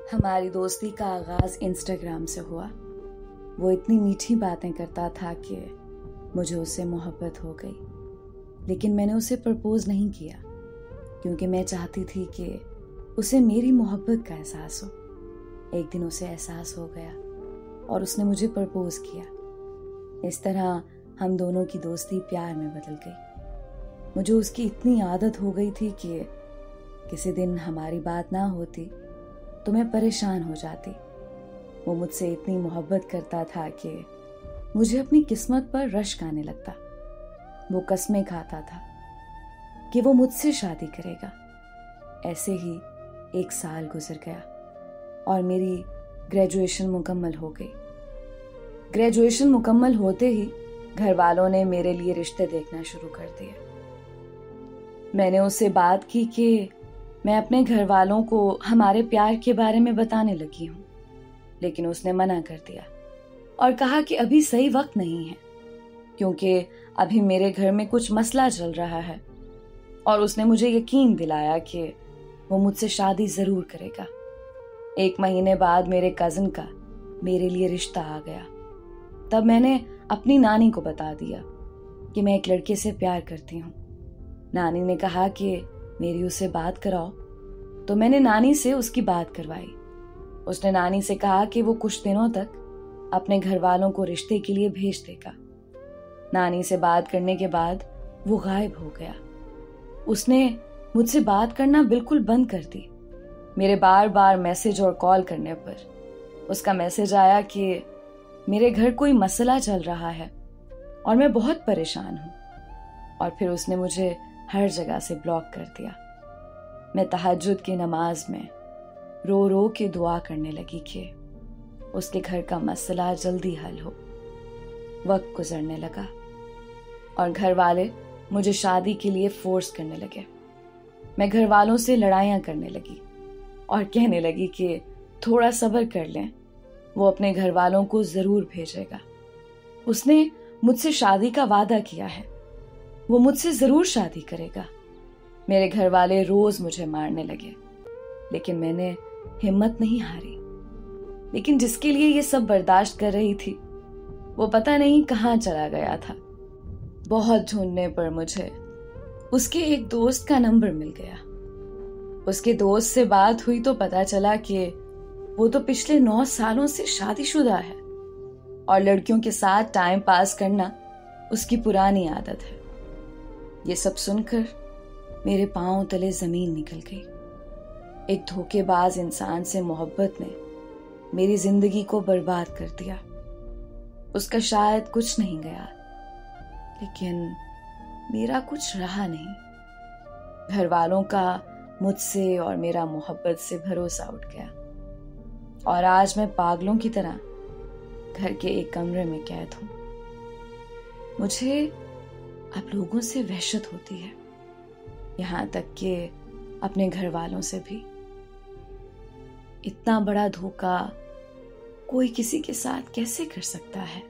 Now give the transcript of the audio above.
हमारी दोस्ती का आगाज़ इंस्टाग्राम से हुआ। वो इतनी मीठी बातें करता था कि मुझे उससे मोहब्बत हो गई, लेकिन मैंने उसे प्रपोज नहीं किया क्योंकि मैं चाहती थी कि उसे मेरी मोहब्बत का एहसास हो। एक दिन उसे एहसास हो गया और उसने मुझे प्रपोज किया। इस तरह हम दोनों की दोस्ती प्यार में बदल गई। मुझे उसकी इतनी आदत हो गई थी कि किसी दिन हमारी बात ना होती तो मैं परेशान हो जाती। वो मुझसे इतनी मोहब्बत करता था कि मुझे अपनी किस्मत पर रश्क आने लगता। वो कसमें खाता था कि वो मुझसे शादी करेगा। ऐसे ही 1 साल गुजर गया और मेरी ग्रेजुएशन मुकम्मल हो गई। ग्रेजुएशन मुकम्मल होते ही घर वालों ने मेरे लिए रिश्ते देखना शुरू कर दिए। मैंने उससे बात की कि मैं अपने घर वालों को हमारे प्यार के बारे में बताने लगी हूँ, लेकिन उसने मना कर दिया और कहा कि अभी सही वक्त नहीं है क्योंकि अभी मेरे घर में कुछ मसला चल रहा है। और उसने मुझे यकीन दिलाया कि वो मुझसे शादी जरूर करेगा। 1 महीने बाद मेरे कजिन का मेरे लिए रिश्ता आ गया। तब मैंने अपनी नानी को बता दिया कि मैं एक लड़के से प्यार करती हूँ। नानी ने कहा कि मेरी उससे बात कराओ, तो मैंने नानी से उसकी बात करवाई। उसने नानी से कहा कि वो कुछ दिनों तक अपने घर वालों को रिश्ते के लिए भेज देगा। नानी से बात करने के बाद वो गायब हो गया। उसने मुझसे बात करना बिल्कुल बंद कर दी। मेरे बार बार मैसेज और कॉल करने पर उसका मैसेज आया कि मेरे घर कोई मसला चल रहा है और मैं बहुत परेशान हूँ। और फिर उसने मुझे हर जगह से ब्लॉक कर दिया। मैं तहज्जुद की नमाज में रो रो के दुआ करने लगी कि उसके घर का मसला जल्दी हल हो। वक्त गुजरने लगा और घर वाले मुझे शादी के लिए फोर्स करने लगे। मैं घर वालों से लड़ाइयाँ करने लगी और कहने लगी कि थोड़ा सब्र कर लें, वो अपने घर वालों को जरूर भेजेगा। उसने मुझसे शादी का वादा किया है, वो मुझसे जरूर शादी करेगा। मेरे घर वाले रोज मुझे मारने लगे, लेकिन मैंने हिम्मत नहीं हारी। लेकिन जिसके लिए ये सब बर्दाश्त कर रही थी, वो पता नहीं कहाँ चला गया था। बहुत ढूंढने पर मुझे उसके एक दोस्त का नंबर मिल गया। उसके दोस्त से बात हुई तो पता चला कि वो तो पिछले 9 सालों से शादीशुदा है और लड़कियों के साथ टाइम पास करना उसकी पुरानी आदत है। ये सब सुनकर मेरे पांव तले जमीन निकल गई। एक धोखेबाज इंसान से मोहब्बत ने मेरी जिंदगी को बर्बाद कर दिया। उसका शायद कुछ नहीं गया, लेकिन मेरा कुछ रहा नहीं। घर वालों का मुझसे और मेरा मोहब्बत से भरोसा उठ गया और आज मैं पागलों की तरह घर के एक कमरे में कैद हूं। मुझे अब लोगों से वहशत होती है, यहाँ तक कि अपने घर वालों से भी। इतना बड़ा धोखा कोई किसी के साथ कैसे कर सकता है?